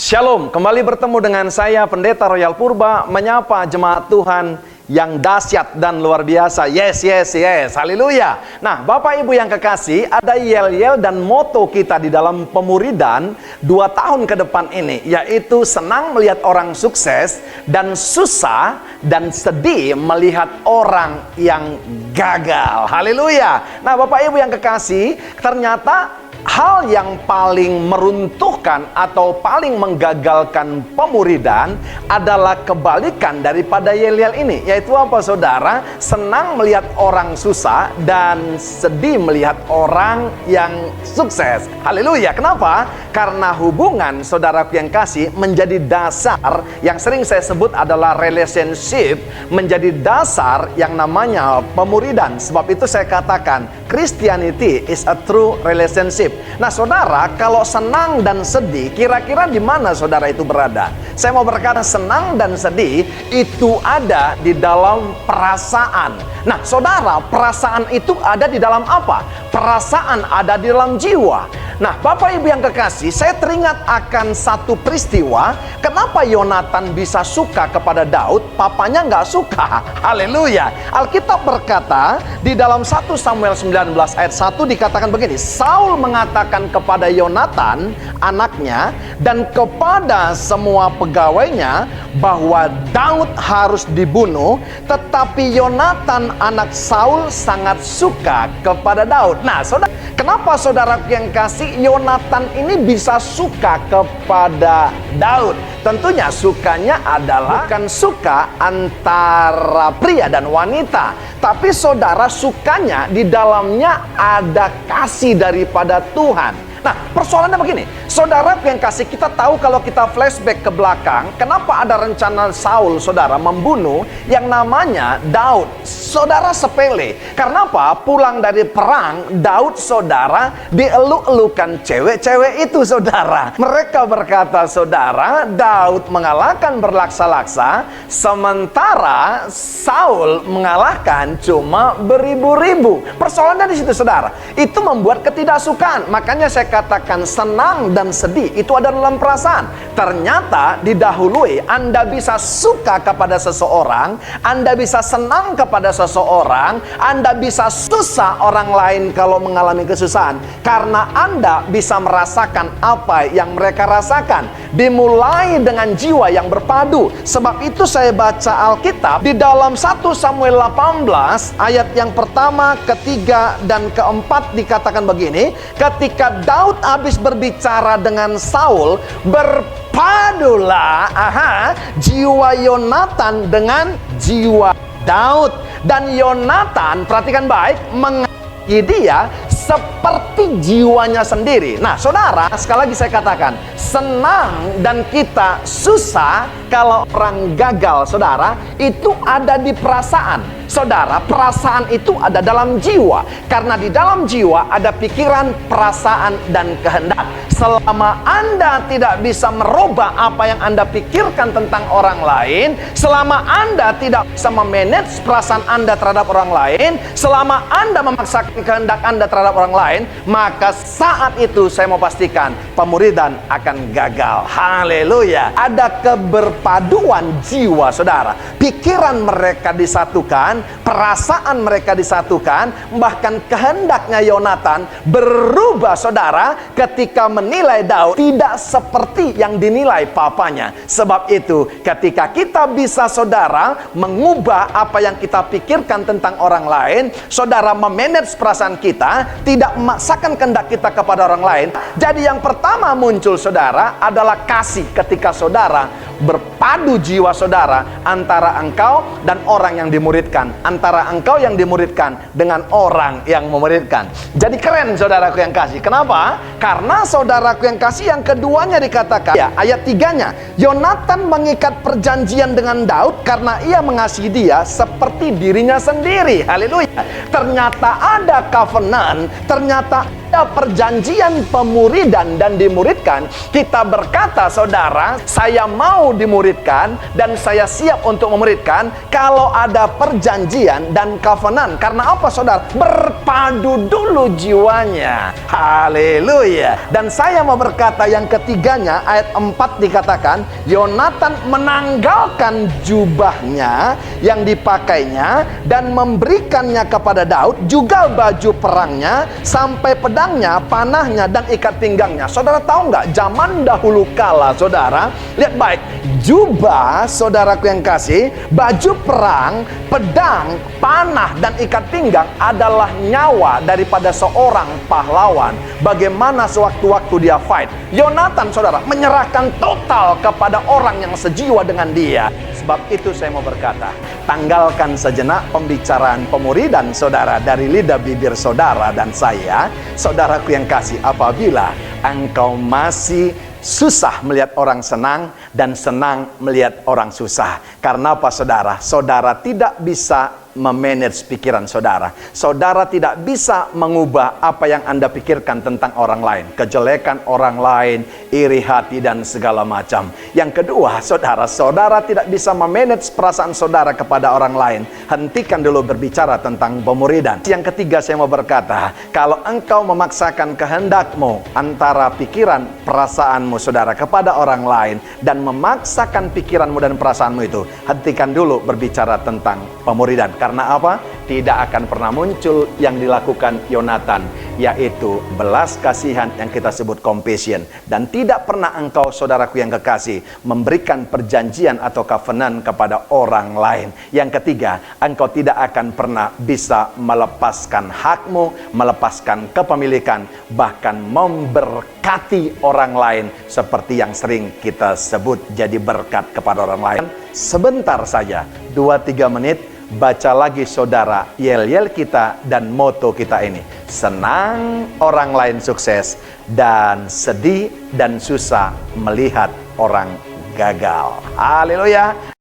Shalom, kembali bertemu dengan saya Pendeta Royal Purba menyapa jemaat Tuhan yang dahsyat dan luar biasa. Yes, haleluya. Nah, Bapak Ibu yang kekasih, ada yel-yel dan moto kita di dalam pemuridan 2 tahun ke depan ini, yaitu senang melihat orang sukses dan susah dan sedih melihat orang yang gagal. Haleluya. Nah, Bapak Ibu yang kekasih, ternyata hal yang paling meruntuhkan atau paling menggagalkan pemuridan adalah kebalikan daripada yel-yel ini. Yaitu apa, saudara? Senang melihat orang susah dan sedih melihat orang yang sukses. Haleluya. Kenapa? Karena hubungan, saudaraku yang kasih, menjadi dasar yang sering saya sebut adalah relationship, menjadi dasar yang namanya pemuridan. Sebab itu saya katakan Christianity is a true relationship. Nah, saudara, kalau senang dan sedih, kira-kira di mana saudara itu berada? Saya mau berkata, senang dan sedih itu ada di dalam perasaan. Nah, saudara, perasaan itu ada di dalam apa? Perasaan ada di dalam jiwa. Nah, Bapak Ibu yang kekasih, saya teringat akan satu peristiwa. Kenapa Yonatan bisa suka kepada Daud, papanya nggak suka? Haleluya. Alkitab berkata di dalam 1 Samuel 19 ayat 1 dikatakan begini, Saul mengatakan kepada Yonatan anaknya dan kepada semua pegawainya bahwa Daud harus dibunuh, tetapi Yonatan anak Saul sangat suka kepada Daud. Nah, saudara, kenapa saudara yang kasih Yonatan ini bisa suka kepada Daud? Tentunya sukanya adalah bukan suka antara pria dan wanita, tapi saudara sukanya di dalamnya ada kasih daripada Tuhan. Nah, persoalannya begini, saudara yang kasih, kita tahu kalau kita flashback ke belakang, kenapa ada rencana Saul, saudara, membunuh yang namanya Daud? Saudara, sepele. Karena apa? Pulang dari perang, Daud, saudara, dieluk-elukan cewek-cewek itu, saudara. Mereka berkata, saudara, Daud mengalahkan berlaksa-laksa, sementara Saul mengalahkan cuma beribu-ribu. Persoalannya di situ, saudara. Itu membuat ketidaksukaan. Makanya saya katakan senang dan sedih itu ada dalam perasaan. Ternyata didahului, Anda bisa suka kepada seseorang, Anda bisa senang kepada seseorang, Anda bisa susah orang lain kalau mengalami kesusahan, karena Anda bisa merasakan apa yang mereka rasakan. Dimulai dengan jiwa yang berpadu. Sebab itu saya baca Alkitab di dalam 1 Samuel 18 ayat yang pertama, ketiga, dan keempat dikatakan begini, ketika Daud habis berbicara dengan Saul, berpadulah jiwa Yonatan dengan jiwa Daud. Dan Yonatan, perhatikan baik, mengasihi dia seperti jiwanya sendiri. Nah, saudara, sekali lagi saya katakan, senang dan kita susah kalau orang gagal, saudara, itu ada di perasaan. Saudara, perasaan itu ada dalam jiwa. Karena di dalam jiwa ada pikiran, perasaan, dan kehendak. Selama Anda tidak bisa merubah apa yang Anda pikirkan tentang orang lain, selama Anda tidak bisa memanage perasaan Anda terhadap orang lain, selama Anda memaksakan kehendak Anda terhadap orang lain, maka saat itu saya mau pastikan pemuridan akan gagal. Haleluya. Ada keberpaduan jiwa, saudara. Pikiran mereka disatukan, perasaan mereka disatukan, bahkan kehendaknya Yonatan berubah, saudara, ketika menilai Daud tidak seperti yang dinilai papanya. Sebab itu, ketika kita bisa, saudara, mengubah apa yang kita pikirkan tentang orang lain, saudara, memanage perasaan kita, tidak memaksakan kehendak kita kepada orang lain. Jadi yang pertama muncul, saudara, adalah kasih. Ketika saudara berpadu jiwa, saudara, antara engkau dan orang yang dimuridkan, antara engkau yang dimuridkan dengan orang yang memuridkan. Jadi keren, saudaraku yang kasih. Kenapa? Karena saudaraku yang kasih, yang keduanya dikatakan, ya, ayat 3-nya, Yonatan mengikat perjanjian dengan Daud karena ia mengasihi dia seperti dirinya sendiri. Haleluya. Ternyata ada covenant, ternyata Perjanjian pemuridan dan dimuridkan, kita berkata, saudara, saya mau dimuridkan dan saya siap untuk memuridkan kalau ada perjanjian dan covenant. Karena apa, saudara? Berpadu dulu jiwanya. Haleluya. Dan saya mau berkata yang ketiganya, ayat 4 dikatakan, Yonatan menanggalkan jubahnya yang dipakainya dan memberikannya kepada Daud, juga baju perangnya, sampai pedangnya, panahnya, dan ikat pinggangnya. Saudara tahu nggak, zaman dahulu kala, saudara, lihat baik, jubah, saudaraku yang kasih, baju perang, pedang, panah, dan ikat pinggang adalah nyawa daripada seorang pahlawan. Bagaimana sewaktu-waktu dia fight, Yonatan, saudara, menyerahkan total kepada orang yang sejiwa dengan dia. Sebab itu saya mau berkata, tanggalkan sejenak pembicaraan pemuridan saudara dari lidah bibir saudara dan saya, saudaraku yang kasih, apabila engkau masih susah melihat orang senang dan senang melihat orang susah. Karena apa, saudara? Saudara tidak bisa memanage pikiran saudara. Saudara tidak bisa mengubah apa yang Anda pikirkan tentang orang lain, kejelekan orang lain, iri hati, dan segala macam. Yang kedua, saudara tidak bisa memanage perasaan saudara kepada orang lain. Hentikan dulu berbicara tentang pemuridan. Yang ketiga, saya mau berkata, kalau engkau memaksakan kehendakmu antara pikiran, perasaanmu, saudara, kepada orang lain, dan memaksakan pikiranmu dan perasaanmu itu, hentikan dulu berbicara tentang pemuridan. Karena apa? Tidak akan pernah muncul yang dilakukan Yonatan, yaitu belas kasihan yang kita sebut compassion. Dan tidak pernah engkau, saudaraku yang kekasih, memberikan perjanjian atau covenant kepada orang lain. Yang ketiga, engkau tidak akan pernah bisa melepaskan hakmu, melepaskan kepemilikan, bahkan memberkati orang lain seperti yang sering kita sebut jadi berkat kepada orang lain. Sebentar saja, 2-3 menit, baca lagi saudara yel-yel kita dan moto kita ini. Senang orang lain sukses dan sedih dan susah melihat orang gagal. Haleluya.